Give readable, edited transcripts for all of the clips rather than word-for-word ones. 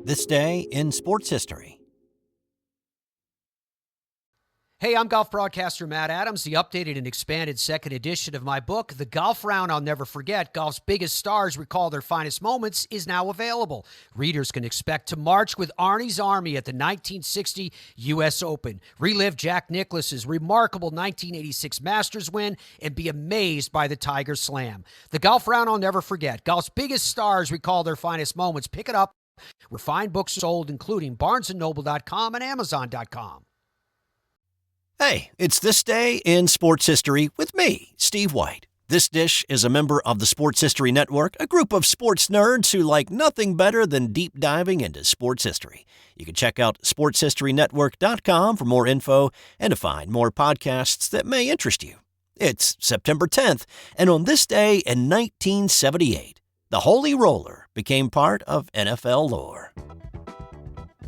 This day in sports history. Hey, I'm golf broadcaster Matt Adams. The updated and expanded second edition of my book, The Golf Round I'll Never Forget, Golf's Biggest Stars Recall Their Finest Moments, is now available. Readers can expect to march with Arnie's Army at the 1960 U.S. Open, relive Jack Nicklaus's remarkable 1986 Masters win, and be amazed by the Tiger Slam. The Golf Round I'll Never Forget, Golf's Biggest Stars Recall Their Finest Moments. Pick it up where fine books are sold, including BarnesandNoble.com and Amazon.com. Hey, it's This Day in Sports History with me, Steve White. This Dish is a member of the Sports History Network, a group of sports nerds who like nothing better than deep diving into sports history. You can check out sportshistorynetwork.com for more info and to find more podcasts that may interest you. It's September 10th, and on this day in 1978, the Holy Roller became part of NFL lore.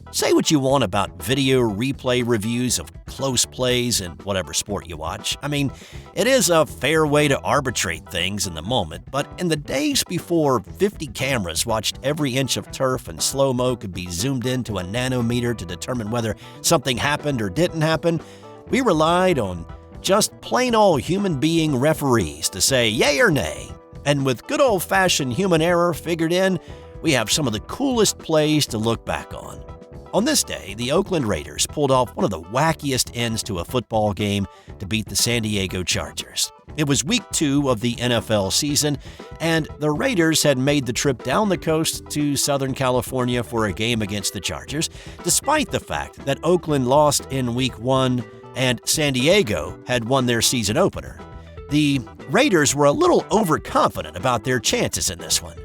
Say what you want about video replay reviews of close plays in whatever sport you watch. I mean, it is a fair way to arbitrate things in the moment, but in the days before 50 cameras watched every inch of turf and slow-mo could be zoomed into a nanometer to determine whether something happened or didn't happen, we relied on just plain old human being referees to say yay or nay. And with good old-fashioned human error figured in, we have some of the coolest plays to look back on. On this day, the Oakland Raiders pulled off one of the wackiest ends to a football game to beat the San Diego Chargers. It was week 2 of the NFL season, and the Raiders had made the trip down the coast to Southern California for a game against the Chargers, despite the fact that Oakland lost in week 1 and San Diego had won their season opener. The Raiders were a little overconfident about their chances in this one.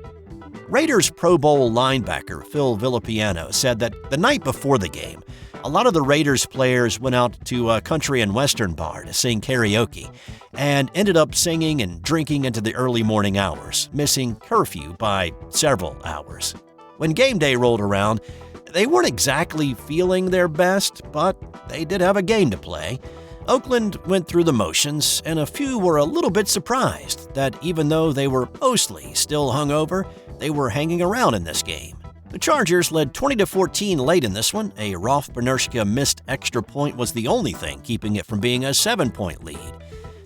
Raiders Pro Bowl linebacker Phil Villapiano said that the night before the game, a lot of the Raiders players went out to a country and western bar to sing karaoke and ended up singing and drinking into the early morning hours, missing curfew by several hours. When game day rolled around, they weren't exactly feeling their best, but they did have a game to play. Oakland went through the motions, and a few were a little bit surprised that even though they were mostly still hungover, they were hanging around in this game. The Chargers led 20-14 late in this one. A Rolf Benerschke missed extra point was the only thing keeping it from being a 7-point lead.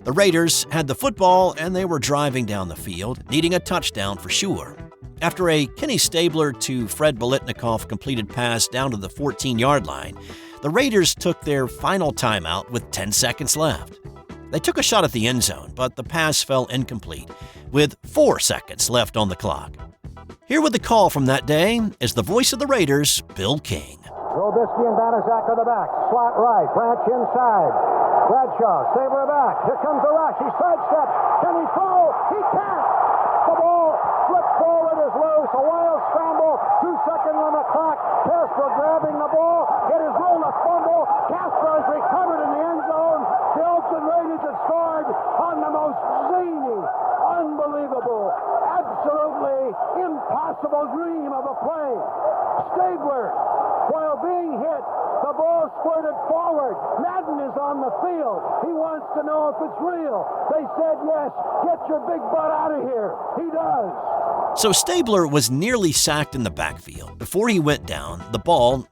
The Raiders had the football, and they were driving down the field, needing a touchdown for sure. After a Kenny Stabler to Fred Biletnikoff completed pass down to the 14-yard line, the Raiders took their final timeout with 10 seconds left. They took a shot at the end zone, but the pass fell incomplete, with 4 seconds left on the clock. Here with the call from that day is the voice of the Raiders, Bill King. Robisky and Banaszak to the back. Slot right. Branch inside. Bradshaw. Stabler back. Here comes the rush. He sidesteps. Can he throw? He can't. The ball flipped forward is loose. A wild scramble. 2 seconds on the clock. Caspar grabbing the ball. It is ruled a fumble. Caspar is recovered in the end zone. The Oakland Raiders have scored on the most zany, unbelievable, absolutely impossible dream of a play. Stabler, while being hit, the ball squirted forward. Madden is on the field. He wants to know if it's real. They said yes. Get your big butt out of here. He does. So Stabler was nearly sacked in the backfield. Before he went down, the ball,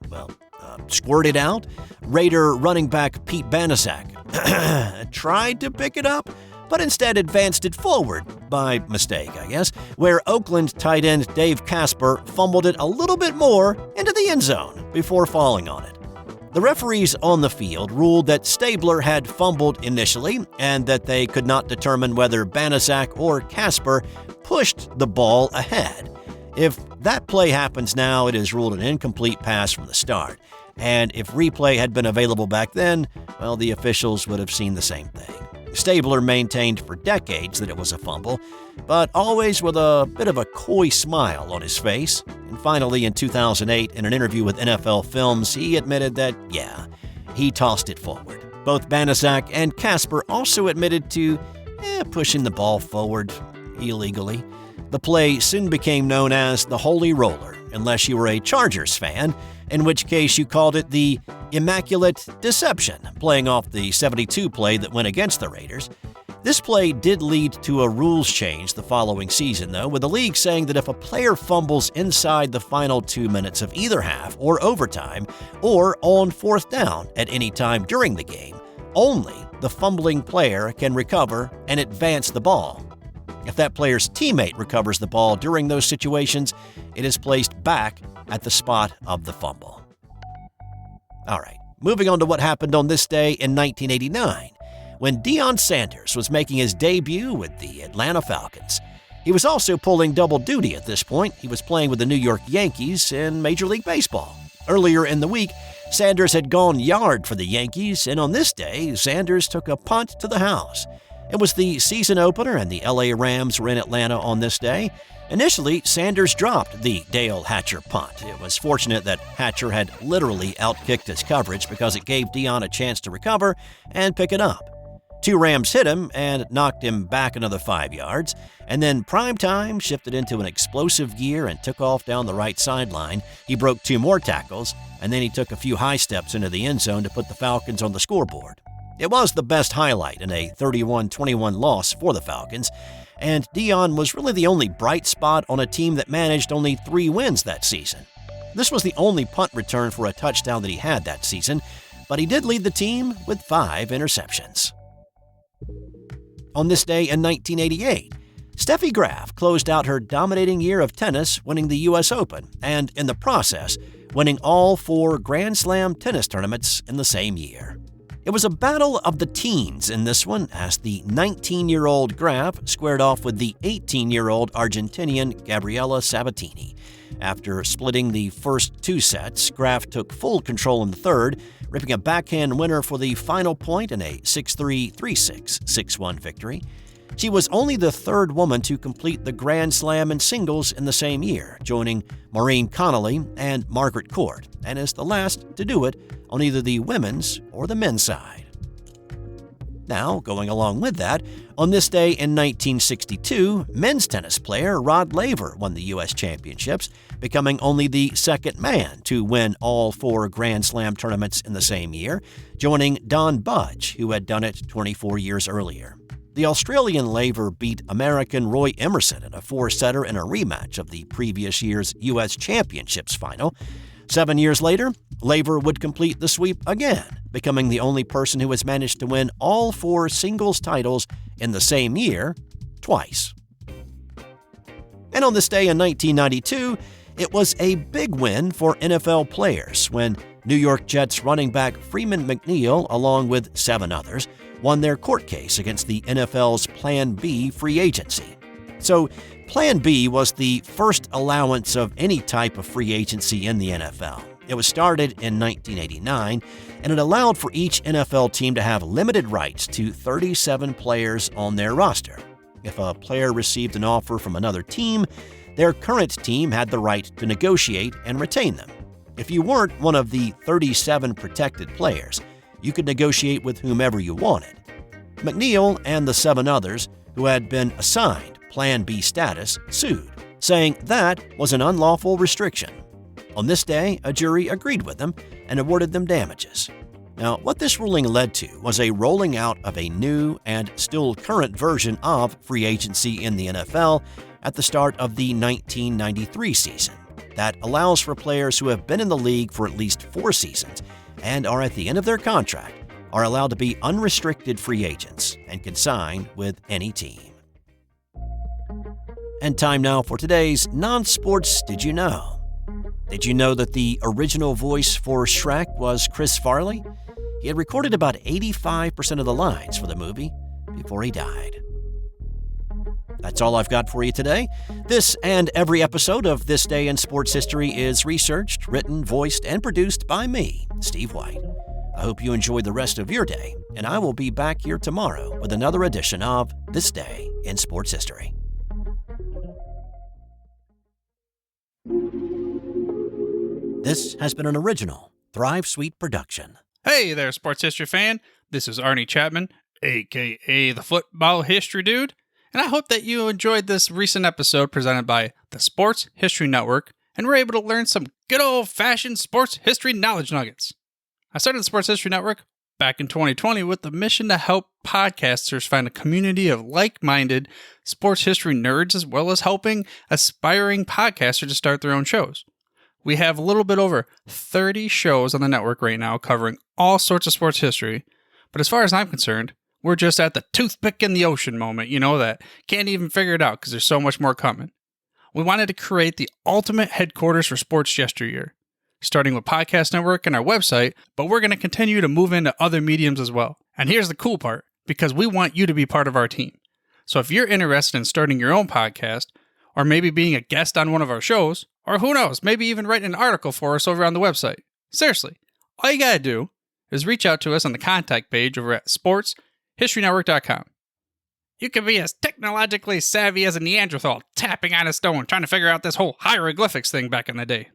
squirted out. Raider running back Pete Banaszak tried to pick it up, but instead advanced it forward, by mistake, I guess, where Oakland tight end Dave Caspar fumbled it a little bit more into the end zone before falling on it. The referees on the field ruled that Stabler had fumbled initially and that they could not determine whether Banaszak or Caspar pushed the ball ahead. If that play happens now, it is ruled an incomplete pass from the start. And if replay had been available back then, well, the officials would have seen the same thing. Stabler maintained for decades that it was a fumble, but always with a bit of a coy smile on his face. And finally, in 2008, in an interview with NFL Films, he admitted that, yeah, he tossed it forward. Both Banaszak and Caspar also admitted to pushing the ball forward illegally. The play soon became known as the Holy Roller, unless you were a Chargers fan, in which case you called it the Immaculate Deception, playing off the 72 play that went against the Raiders. This play did lead to a rules change the following season, though, with the league saying that if a player fumbles inside the final 2 minutes of either half or overtime, or on fourth down at any time during the game, only the fumbling player can recover and advance the ball. If that player's teammate recovers the ball during those situations, it is placed back at the spot of the fumble. All right, moving on to what happened on this day in 1989. When Deion Sanders was making his debut with the Atlanta Falcons. He was also pulling double duty at this point. He was playing with the New York Yankees in Major League Baseball. Earlier in the week, Sanders had gone yard for the Yankees, and on this day, Sanders took a punt to the house. It was the season opener, and the LA Rams were in Atlanta on this day. Initially, Sanders dropped the Dale Hatcher punt. It was fortunate that Hatcher had literally outkicked his coverage because it gave Deion a chance to recover and pick it up. 2 Rams hit him and knocked him back another 5 yards, and then Primetime shifted into an explosive gear and took off down the right sideline. He broke 2 more tackles, and then he took a few high steps into the end zone to put the Falcons on the scoreboard. It was the best highlight in a 31-21 loss for the Falcons, and Deion was really the only bright spot on a team that managed only 3 wins that season. This was the only punt return for a touchdown that he had that season, but he did lead the team with 5 interceptions. On this day in 1988, Steffi Graf closed out her dominating year of tennis, winning the U.S. Open, and in the process, winning all 4 Grand Slam tennis tournaments in the same year. It was a battle of the teens in this one, as the 19-year-old Graf squared off with the 18-year-old Argentinian Gabriela Sabatini. After splitting the first 2 sets, Graf took full control in the third, ripping a backhand winner for the final point in a 6-3, 3-6, 6-1 victory. She was only the 3rd woman to complete the Grand Slam in singles in the same year, joining Maureen Connolly and Margaret Court, and is the last to do it on either the women's or the men's side. Now, going along with that, on this day in 1962, men's tennis player Rod Laver won the U.S. Championships, becoming only the 2nd man to win all 4 Grand Slam tournaments in the same year, joining Don Budge, who had done it 24 years earlier. The Australian Laver beat American Roy Emerson in a 4-setter in a rematch of the previous year's U.S. Championships final. 7 years later, Laver would complete the sweep again, becoming the only person who has managed to win all 4 singles titles in the same year, twice. And on this day in 1992, it was a big win for NFL players when New York Jets running back Freeman McNeil, along with 7 others, won their court case against the NFL's Plan B free agency. So, Plan B was the first allowance of any type of free agency in the NFL. It was started in 1989, and it allowed for each NFL team to have limited rights to 37 players on their roster. If a player received an offer from another team, their current team had the right to negotiate and retain them. If you weren't one of the 37 protected players, you could negotiate with whomever you wanted. McNeil and the 7 others who had been assigned Plan B status sued, saying that was an unlawful restriction. On this day, a jury agreed with them and awarded them damages. Now, what this ruling led to was a rolling out of a new and still current version of free agency in the NFL at the start of the 1993 season that allows for players who have been in the league for at least 4 seasons and are at the end of their contract are allowed to be unrestricted free agents and can sign with any team. And time now for today's non-sports Did You Know? Did you know that the original voice for Shrek was Chris Farley? He had recorded about 85% of the lines for the movie before he died. That's all I've got for you today. This and every episode of This Day in Sports History is researched, written, voiced, and produced by me, Steve White. I hope you enjoy the rest of your day, and I will be back here tomorrow with another edition of This Day in Sports History. This has been an original Thrive Suite production. Hey there, sports history fan. This is Arnie Chapman, a.k.a. the Football History Dude, and I hope that you enjoyed this recent episode presented by the Sports History Network and were able to learn some good old-fashioned sports history knowledge nuggets. I started the Sports History Network back in 2020 with the mission to help podcasters find a community of like-minded sports history nerds, as well as helping aspiring podcasters to start their own shows. We have a little bit over 30 shows on the network right now covering all sorts of sports history, but as far as I'm concerned, we're just at the toothpick in the ocean moment, that can't even figure it out because there's so much more coming. We wanted to create the ultimate headquarters for sports yesteryear, starting with Podcast Network and our website, but we're going to continue to move into other mediums as well. And here's the cool part, because we want you to be part of our team. So if you're interested in starting your own podcast, or maybe being a guest on one of our shows, or who knows, maybe even writing an article for us over on the website. Seriously, all you got to do is reach out to us on the contact page over at sportshistorynetwork.com. You can be as technologically savvy as a Neanderthal tapping on a stone trying to figure out this whole hieroglyphics thing back in the day.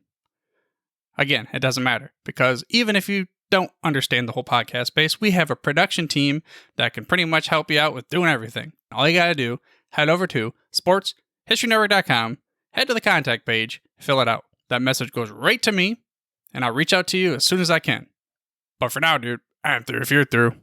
Again, it doesn't matter, because even if you don't understand the whole podcast space, we have a production team that can pretty much help you out with doing everything. All you got to do, head over to sportshistorynetwork.com, head to the contact page, fill it out. That message goes right to me, and I'll reach out to you as soon as I can. But for now, dude, I'm through if you're through.